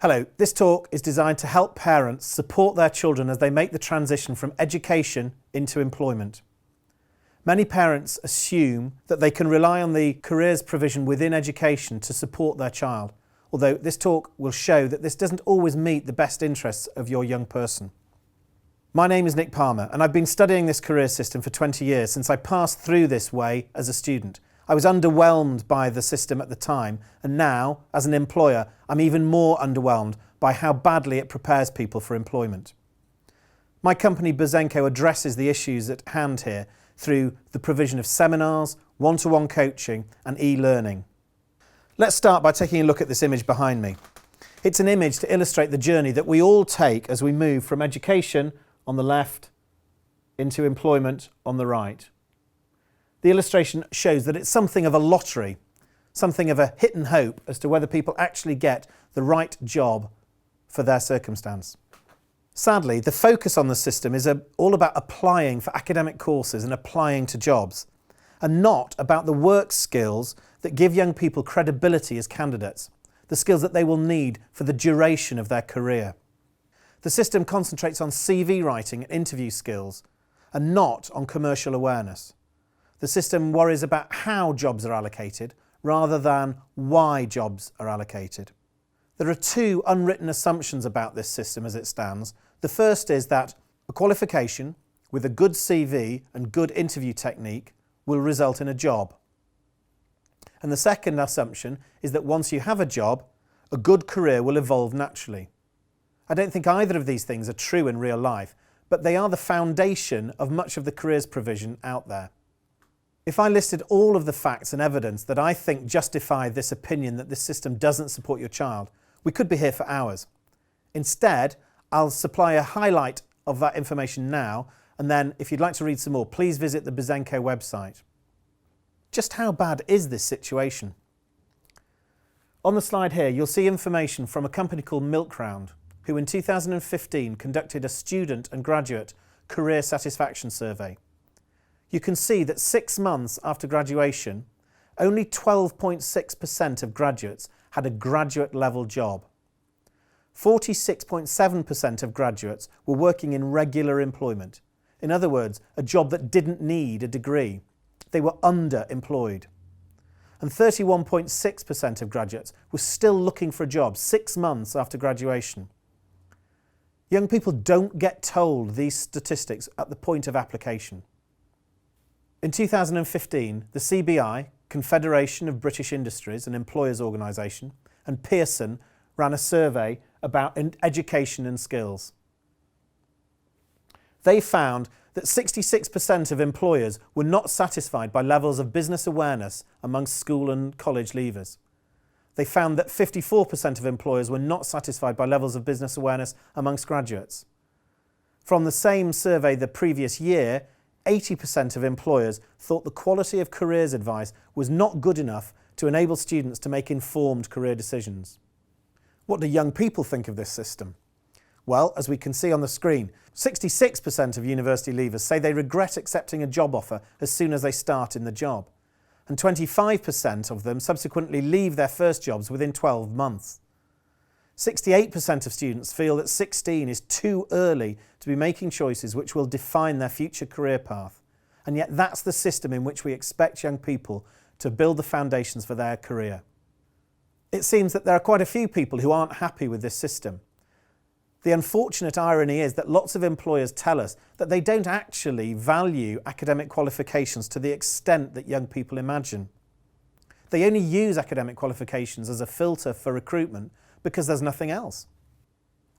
Hello, this talk is designed to help parents support their children as they make the transition from education into employment. Many parents assume that they can rely on the careers provision within education to support their child, although this talk will show that this doesn't always meet the best interests of your young person. My name is Nick Palmer and I've been studying this career system for 20 years since I passed through this way as a student. I was underwhelmed by the system at the time, and now, as an employer, I'm even more underwhelmed by how badly it prepares people for employment. My company BIZENKO addresses the issues at hand here through the provision of seminars, one-to-one coaching and e-learning. Let's start by taking a look at this image behind me. It's an image to illustrate the journey that we all take as we move from education on the left into employment on the right. The illustration shows that it's something of a lottery, something of a hit and hope as to whether people actually get the right job for their circumstance. Sadly, the focus on the system is all about applying for academic courses and applying to jobs, and not about the work skills that give young people credibility as candidates, the skills that they will need for the duration of their career. The system concentrates on CV writing and interview skills, and not on commercial awareness. The system worries about how jobs are allocated rather than why jobs are allocated. There are two unwritten assumptions about this system as it stands. The first is that a qualification with a good CV and good interview technique will result in a job. And the second assumption is that once you have a job, a good career will evolve naturally. I don't think either of these things are true in real life, but they are the foundation of much of the careers provision out there. If I listed all of the facts and evidence that I think justify this opinion that this system doesn't support your child, we could be here for hours. Instead, I'll supply a highlight of that information now, and then if you'd like to read some more, please visit the BIZENKO website. Just how bad is this situation? On the slide here, you'll see information from a company called Milkround, who in 2015 conducted a student and graduate career satisfaction survey. You can see that 6 months after graduation, only 12.6% of graduates had a graduate level job. 46.7% of graduates were working in regular employment. In other words, a job that didn't need a degree. They were underemployed. And 31.6% of graduates were still looking for a job 6 months after graduation. Young people don't get told these statistics at the point of application. In 2015, the CBI, Confederation of British Industries, an employers' organisation, and Pearson ran a survey about education and skills. They found that 66% of employers were not satisfied by levels of business awareness amongst school and college leavers. They found that 54% of employers were not satisfied by levels of business awareness amongst graduates. From the same survey the previous year, 80% of employers thought the quality of careers advice was not good enough to enable students to make informed career decisions. What do young people think of this system? Well, as we can see on the screen, 66% of university leavers say they regret accepting a job offer as soon as they start in the job, and 25% of them subsequently leave their first jobs within 12 months. 68% of students feel that 16 is too early to be making choices which will define their future career path, and yet that's the system in which we expect young people to build the foundations for their career. It seems that there are quite a few people who aren't happy with this system. The unfortunate irony is that lots of employers tell us that they don't actually value academic qualifications to the extent that young people imagine. They only use academic qualifications as a filter for recruitment because there's nothing else.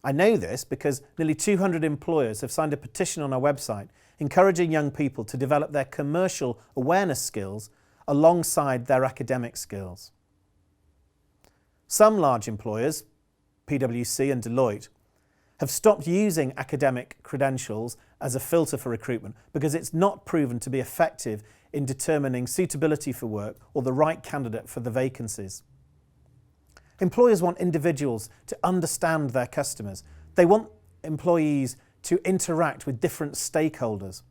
I know this because nearly 200 employers have signed a petition on our website encouraging young people to develop their commercial awareness skills alongside their academic skills. Some large employers, PwC and Deloitte, have stopped using academic credentials as a filter for recruitment because it's not proven to be effective in determining suitability for work or the right candidate for the vacancies. Employers want individuals to understand their customers. They want employees to interact with different stakeholders.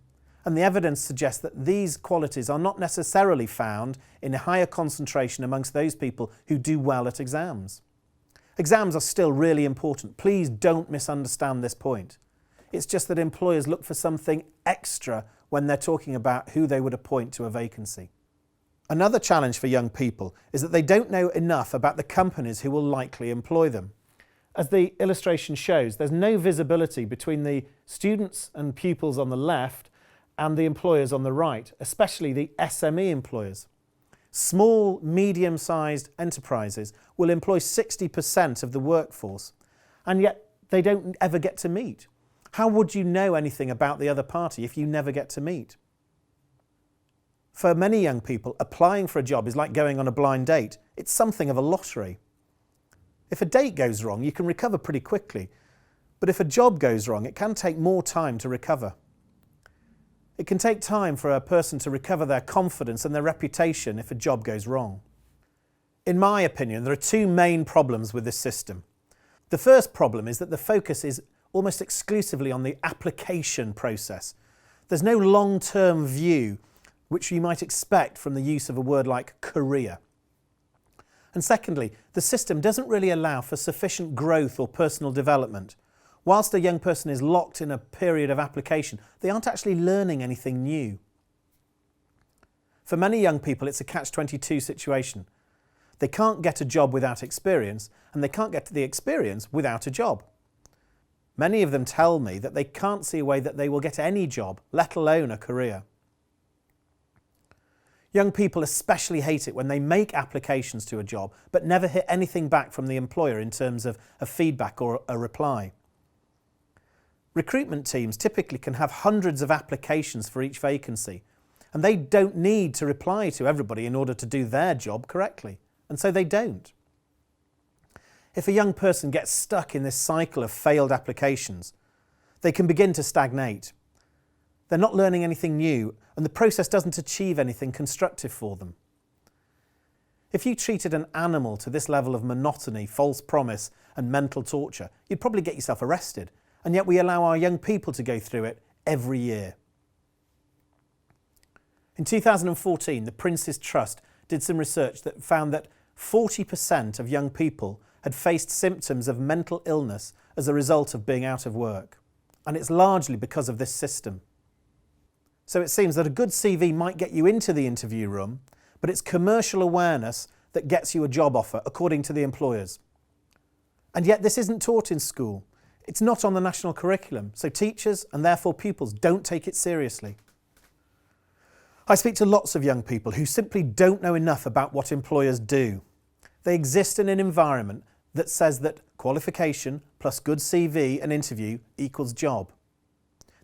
And the evidence suggests that these qualities are not necessarily found in a higher concentration amongst those people who do well at exams. Exams are still really important. Please don't misunderstand this point. It's just that employers look for something extra when they're talking about who they would appoint to a vacancy. Another challenge for young people is that they don't know enough about the companies who will likely employ them. As the illustration shows, there's no visibility between the students and pupils on the left and the employers on the right, especially the SME employers. Small, medium-sized enterprises will employ 60% of the workforce, and yet they don't ever get to meet. How would you know anything about the other party if you never get to meet? For many young people, applying for a job is like going on a blind date. It's something of a lottery. If a date goes wrong, you can recover pretty quickly, but if a job goes wrong, it can take more time to recover. It can take time for a person to recover their confidence and their reputation if a job goes wrong. In my opinion, there are two main problems with this system. The first problem is that the focus is almost exclusively on the application process. There's no long-term view, which you might expect from the use of a word like career. And secondly, the system doesn't really allow for sufficient growth or personal development. Whilst a young person is locked in a period of application, they aren't actually learning anything new. For many young people, it's a catch-22 situation. They can't get a job without experience, and they can't get the experience without a job. Many of them tell me that they can't see a way that they will get any job, let alone a career. Young people especially hate it when they make applications to a job, but never hear anything back from the employer in terms of a feedback or a reply. Recruitment teams typically can have hundreds of applications for each vacancy, and they don't need to reply to everybody in order to do their job correctly, and so they don't. If a young person gets stuck in this cycle of failed applications, they can begin to stagnate. They're not learning anything new, and the process doesn't achieve anything constructive for them. If you treated an animal to this level of monotony, false promise, and mental torture, you'd probably get yourself arrested. And yet we allow our young people to go through it every year. In 2014, the Prince's Trust did some research that found that 40% of young people had faced symptoms of mental illness as a result of being out of work. And it's largely because of this system. So it seems that a good CV might get you into the interview room, but it's commercial awareness that gets you a job offer, according to the employers. And yet this isn't taught in school. It's not on the national curriculum, so teachers and therefore pupils don't take it seriously. I speak to lots of young people who simply don't know enough about what employers do. They exist in an environment that says that qualification plus good CV and interview equals job.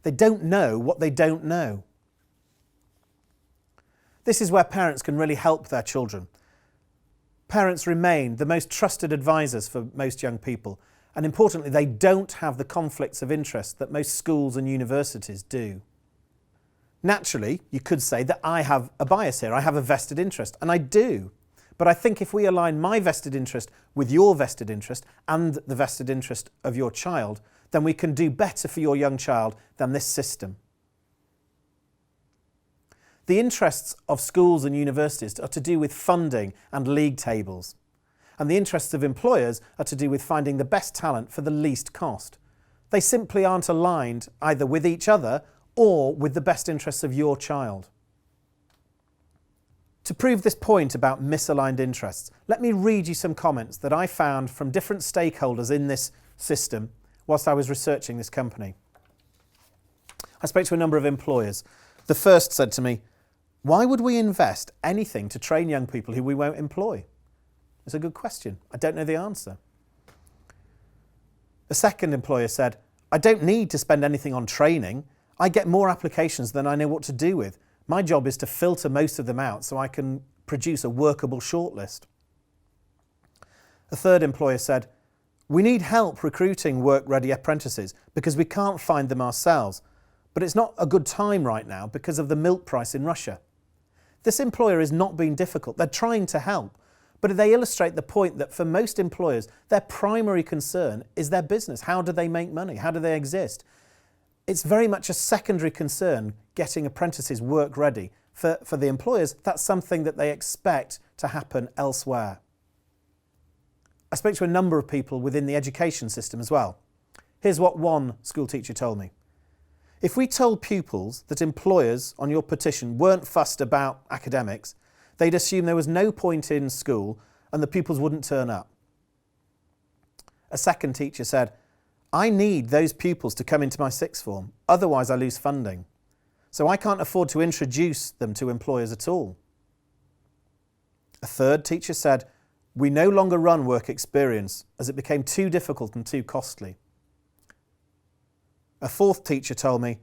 They don't know what they don't know. This is where parents can really help their children. Parents remain the most trusted advisors for most young people. And importantly, they don't have the conflicts of interest that most schools and universities do. Naturally, you could say that I have a bias here, I have a vested interest, and I do. But I think if we align my vested interest with your vested interest and the vested interest of your child, then we can do better for your young child than this system. The interests of schools and universities are to do with funding and league tables. And the interests of employers are to do with finding the best talent for the least cost. They simply aren't aligned either with each other or with the best interests of your child. To prove this point about misaligned interests, let me read you some comments that I found from different stakeholders in this system whilst I was researching this company. I spoke to a number of employers. The first said to me, "Why would we invest anything to train young people who we won't employ?" It's a good question. I don't know the answer. The second employer said, "I don't need to spend anything on training. I get more applications than I know what to do with. My job is to filter most of them out so I can produce a workable shortlist." A third employer said, "We need help recruiting work-ready apprentices because we can't find them ourselves, but it's not a good time right now because of the milk price in Russia." This employer is not being difficult. They're trying to help. But they illustrate the point that for most employers, their primary concern is their business. How do they make money? How do they exist? It's very much a secondary concern getting apprentices work ready. For the employers, that's something that they expect to happen elsewhere. I spoke to a number of people within the education system as well. Here's what one school teacher told me. If we told pupils that employers on your petition weren't fussed about academics, they'd assume there was no point in school and the pupils wouldn't turn up. A second teacher said, I need those pupils to come into my sixth form, otherwise I lose funding. So I can't afford to introduce them to employers at all. A third teacher said, we no longer run work experience as it became too difficult and too costly. A fourth teacher told me,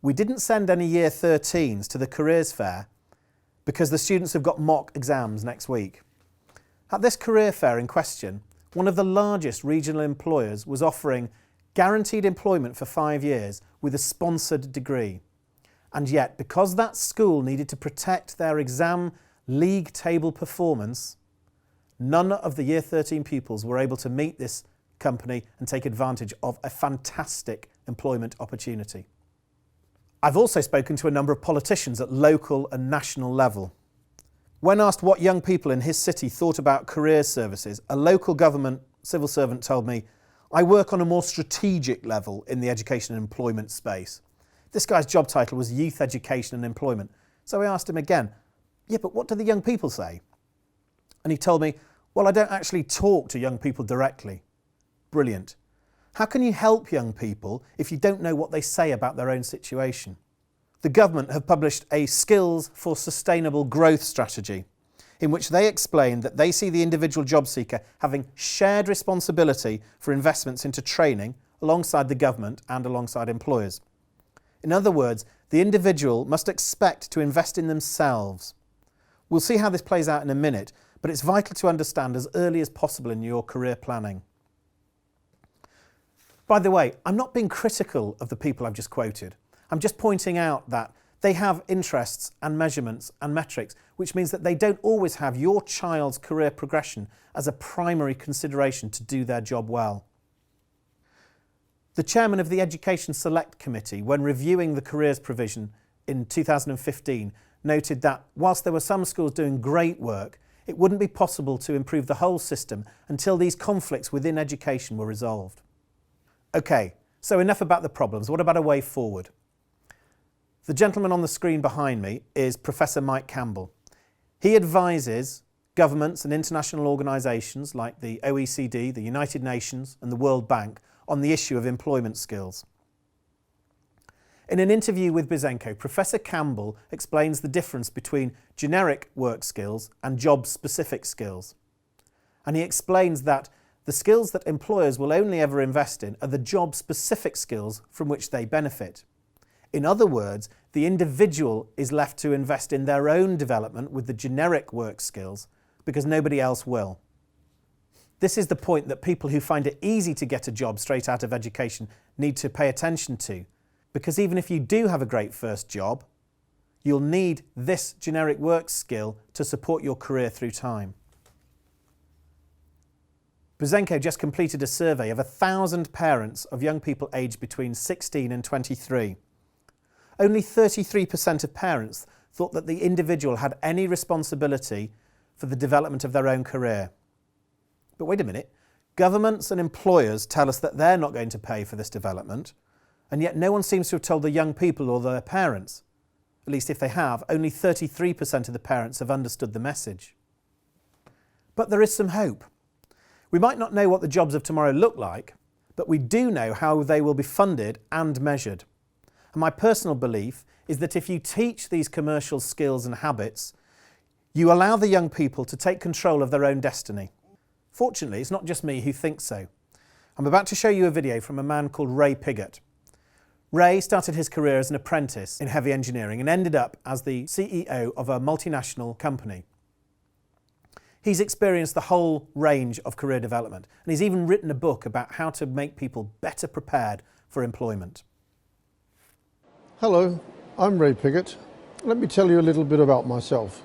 we didn't send any year 13s to the careers fair because the students have got mock exams next week. At this career fair in question, one of the largest regional employers was offering guaranteed employment for 5 years with a sponsored degree. And yet, because that school needed to protect their exam league table performance, none of the year 13 pupils were able to meet this company and take advantage of a fantastic employment opportunity. I've also spoken to a number of politicians at local and national level. When asked what young people in his city thought about career services, a local government civil servant told me, I work on a more strategic level in the education and employment space. This guy's job title was Youth Education and Employment. So I asked him again, yeah, but what do the young people say? And he told me, well, I don't actually talk to young people directly. Brilliant. How can you help young people if you don't know what they say about their own situation? The government have published a Skills for Sustainable Growth strategy in which they explain that they see the individual job seeker having shared responsibility for investments into training alongside the government and alongside employers. In other words, the individual must expect to invest in themselves. We'll see how this plays out in a minute, but it's vital to understand as early as possible in your career planning. By the way, I'm not being critical of the people I've just quoted. I'm just pointing out that they have interests and measurements and metrics, which means that they don't always have your child's career progression as a primary consideration to do their job well. The chairman of the Education Select Committee, when reviewing the careers provision in 2015, noted that whilst there were some schools doing great work, it wouldn't be possible to improve the whole system until these conflicts within education were resolved. Okay, so enough about the problems. What about a way forward? The gentleman on the screen behind me is Professor Mike Campbell. He advises governments and international organisations like the OECD, the United Nations and the World Bank on the issue of employment skills. In an interview with BIZENKO, Professor Campbell explains the difference between generic work skills and job-specific skills. And he explains that the skills that employers will only ever invest in are the job-specific skills from which they benefit. In other words, the individual is left to invest in their own development with the generic work skills because nobody else will. This is the point that people who find it easy to get a job straight out of education need to pay attention to, because even if you do have a great first job, you'll need this generic work skill to support your career through time. BIZENKO just completed a survey of 1,000 parents of young people aged between 16 and 23. Only 33% of parents thought that the individual had any responsibility for the development of their own career. But wait a minute, governments and employers tell us that they're not going to pay for this development, and yet no one seems to have told the young people or their parents. At least if they have, only 33% of the parents have understood the message. But there is some hope. We might not know what the jobs of tomorrow look like, but we do know how they will be funded and measured. And my personal belief is that if you teach these commercial skills and habits, you allow the young people to take control of their own destiny. Fortunately, it's not just me who thinks so. I'm about to show you a video from a man called Ray Piggott. Ray started his career as an apprentice in heavy engineering and ended up as the CEO of a multinational company. He's experienced the whole range of career development, and he's even written a book about how to make people better prepared for employment. Hello, I'm Ray Piggott. Let me tell you a little bit about myself.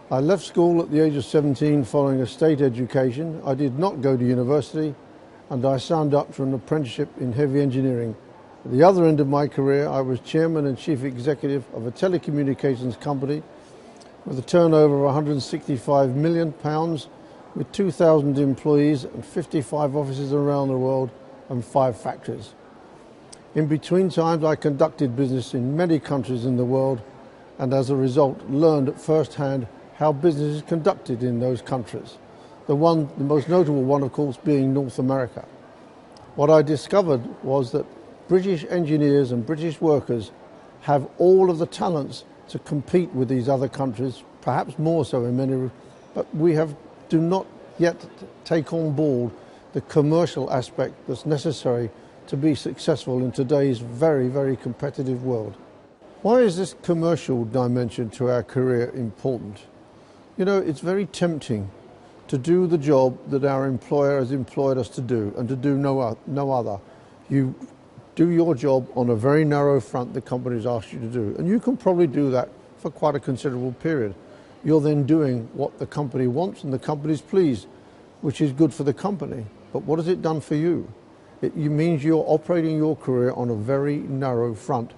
I left school at the age of 17 following a state education. I did not go to university, and I signed up for an apprenticeship in heavy engineering. At the other end of my career, I was chairman and chief executive of a telecommunications company with a turnover of £165 million, with 2,000 employees and 55 offices around the world and 5 factories. In between times, I conducted business in many countries in the world, and as a result learned at first hand how business is conducted in those countries. The most notable one, of course, being North America. What I discovered was that British engineers and British workers have all of the talents to compete with these other countries, perhaps more so in many, but do not yet take on board the commercial aspect that's necessary to be successful in today's very, very competitive world. Why is this commercial dimension to our career important? You know, it's very tempting to do the job that our employer has employed us to do and to do no other. You do your job on a very narrow front the company's asked you to do, and you can probably do that for quite a considerable period. You're then doing what the company wants and the company's pleased, which is good for the company. But what has it done for you? It means you're operating your career on a very narrow front,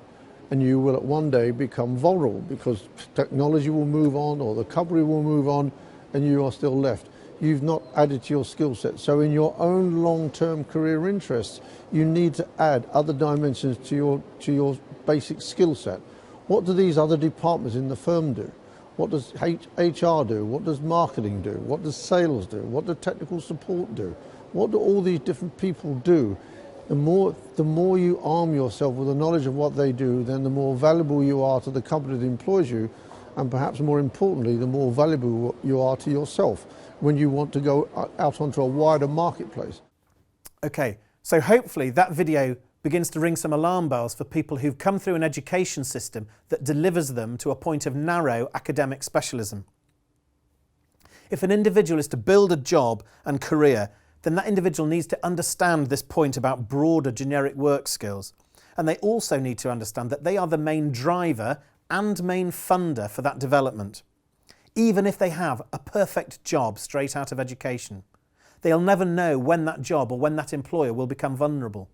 and you will at one day become vulnerable because technology will move on or the company will move on and you are still left. You've not added to your skill set. So in your own long-term career interests, you need to add other dimensions to your basic skill set. What do these other departments in the firm do? What does HR do? What does marketing do? What does sales do? What does technical support do? What do all these different people do? The more you arm yourself with the knowledge of what they do, then the more valuable you are to the company that employs you, and perhaps more importantly, the more valuable you are to yourself when you want to go out onto a wider marketplace. Okay, so hopefully that video begins to ring some alarm bells for people who've come through an education system that delivers them to a point of narrow academic specialism. If an individual is to build a job and career, then that individual needs to understand this point about broader generic work skills. And they also need to understand that they are the main driver and main funder for that development. Even if they have a perfect job straight out of education, they'll never know when that job or when that employer will become vulnerable.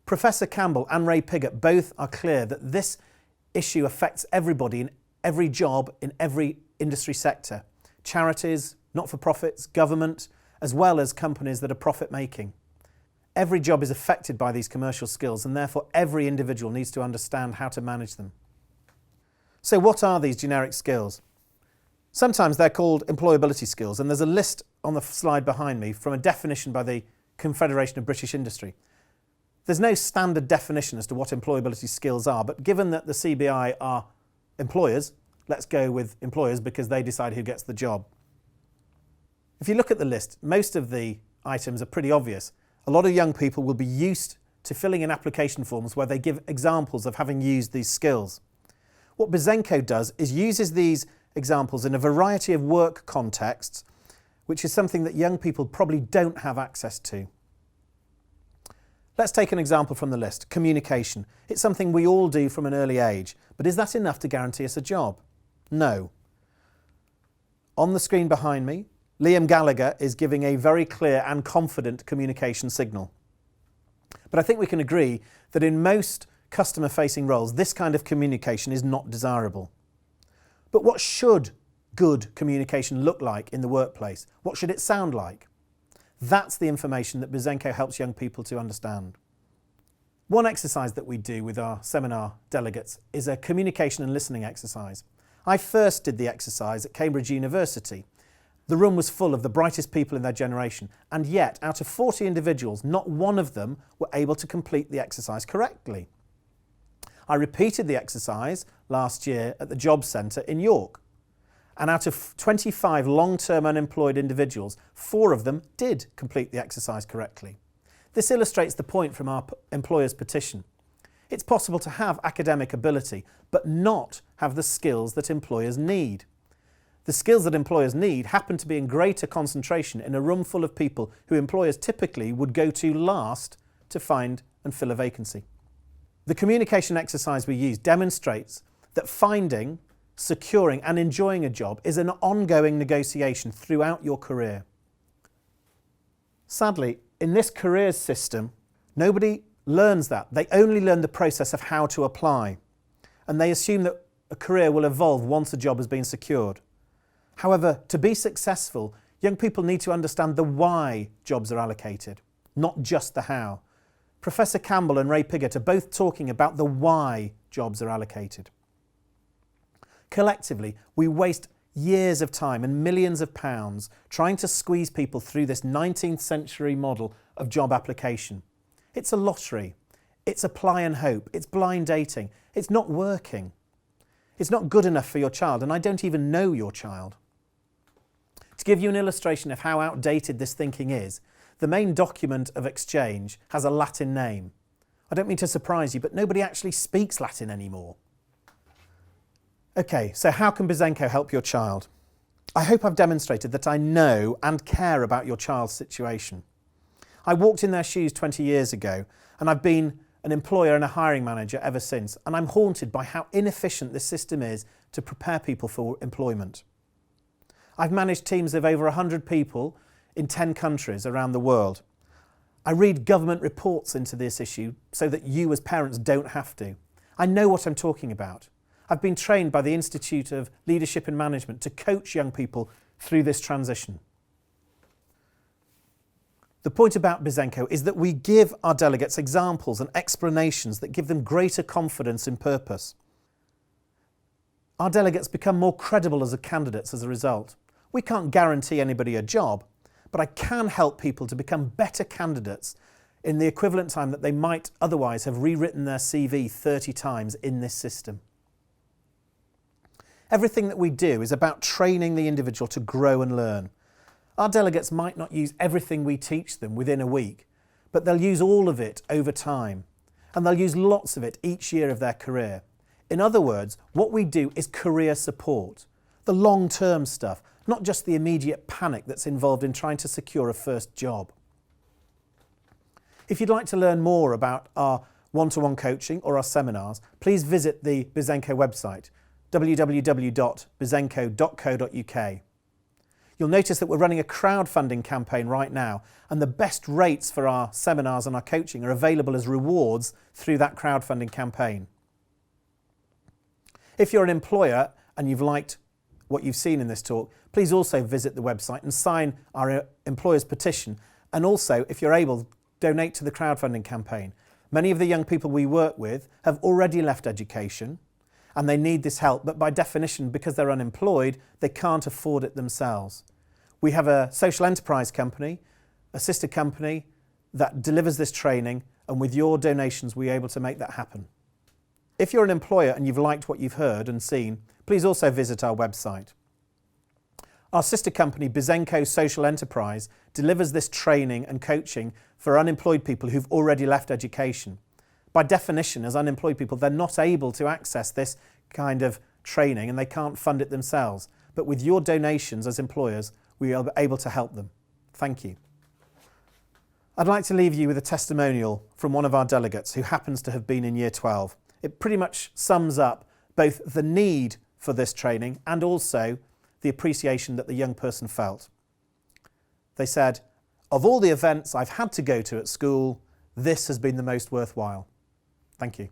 Professor Campbell and Ray Piggott both are clear that this issue affects everybody in every job, in every industry sector. Charities, not-for-profits, government, as well as companies that are profit-making. Every job is affected by these commercial skills, and therefore every individual needs to understand how to manage them. So what are these generic skills? Sometimes they're called employability skills, and there's a list on the slide behind me from a definition by the Confederation of British Industry. There's no standard definition as to what employability skills are, but given that the CBI are employers, let's go with employers because they decide who gets the job. If you look at the list, most of the items are pretty obvious. A lot of young people will be used to filling in application forms where they give examples of having used these skills. What BIZENKO does is uses these examples in a variety of work contexts, which is something that young people probably don't have access to. Let's take an example from the list, communication. It's something we all do from an early age, but is that enough to guarantee us a job? No. On the screen behind me, Liam Gallagher is giving a very clear and confident communication signal. But I think we can agree that in most customer-facing roles, this kind of communication is not desirable. But what should good communication look like in the workplace? What should it sound like? That's the information that BIZENKO helps young people to understand. One exercise that we do with our seminar delegates is a communication and listening exercise. I first did the exercise at Cambridge University. The room was full of the brightest people in their generation, and yet out of 40 individuals, not one of them were able to complete the exercise correctly. I repeated the exercise last year at the Jobs Centre in York, and out of 25 long-term unemployed individuals, 4 of them did complete the exercise correctly. This illustrates the point from our employer's petition. It's possible to have academic ability, but not have the skills that employers need. The skills that employers need happen to be in greater concentration in a room full of people who employers typically would go to last to find and fill a vacancy. The communication exercise we use demonstrates that finding, securing and enjoying a job is an ongoing negotiation throughout your career. Sadly, in this careers system, nobody learns that. They only learn the process of how to apply, and they assume that a career will evolve once a job has been secured. However, to be successful, Young people need to understand the why jobs are allocated, not just the how. Professor Campbell and Ray Piggott are both talking about the why jobs are allocated. Collectively, we waste years of time and millions of pounds trying to squeeze people through this 19th century model of job application. It's a lottery. It's apply and hope. It's blind dating. It's not working. It's not good enough for your child, and I don't even know your child. To give you an illustration of how outdated this thinking is, the main document of exchange has a Latin name. I don't mean to surprise you, but nobody actually speaks Latin anymore. Okay, so how can BIZENKO help your child? I hope I've demonstrated that I know and care about your child's situation. I walked in their shoes 20 years ago, and I've been an employer and a hiring manager ever since, and I'm haunted by how inefficient this system is to prepare people for employment. I've managed teams of over 100 people in 10 countries around the world. I read government reports into this issue so that you as parents don't have to. I know what I'm talking about. I've been trained by the Institute of Leadership and Management to coach young people through this transition. The point about BIZENKO is that we give our delegates examples and explanations that give them greater confidence in purpose. Our delegates become more credible as candidates as a result. We can't guarantee anybody a job, but I can help people to become better candidates in the equivalent time that they might otherwise have rewritten their CV 30 times in this system. Everything that we do is about training the individual to grow and learn. Our delegates might not use everything we teach them within a week, but they'll use all of it over time, and they'll use lots of it each year of their career. In other words, what we do is career support, the long-term stuff, not just the immediate panic that's involved in trying to secure a first job. If you'd like to learn more about our one-to-one coaching or our seminars, please visit the BIZENKO website, www.bizenko.co.uk. You'll notice that we're running a crowdfunding campaign right now, and the best rates for our seminars and our coaching are available as rewards through that crowdfunding campaign. If you're an employer and you've liked what you've seen in this talk, please also visit the website and sign our employer's petition, and also, if you're able, donate to the crowdfunding campaign. Many of the young people we work with have already left education and they need this help, but by definition, because they're unemployed, they can't afford it themselves. We have a social enterprise company, a sister company that delivers this training, and with your donations we're able to make that happen. If you're an employer and you've liked what you've heard and seen, please also visit our website. Our sister company, BIZENKO Social Enterprise, delivers this training and coaching for unemployed people who've already left education. By definition, as unemployed people, they're not able to access this kind of training and they can't fund it themselves. But with your donations as employers, we are able to help them. Thank you. I'd like to leave you with a testimonial from one of our delegates who happens to have been in Year 12. It pretty much sums up both the need for this training and also the appreciation that the young person felt. They said, "Of all the events I've had to go to at school, this has been the most worthwhile." Thank you.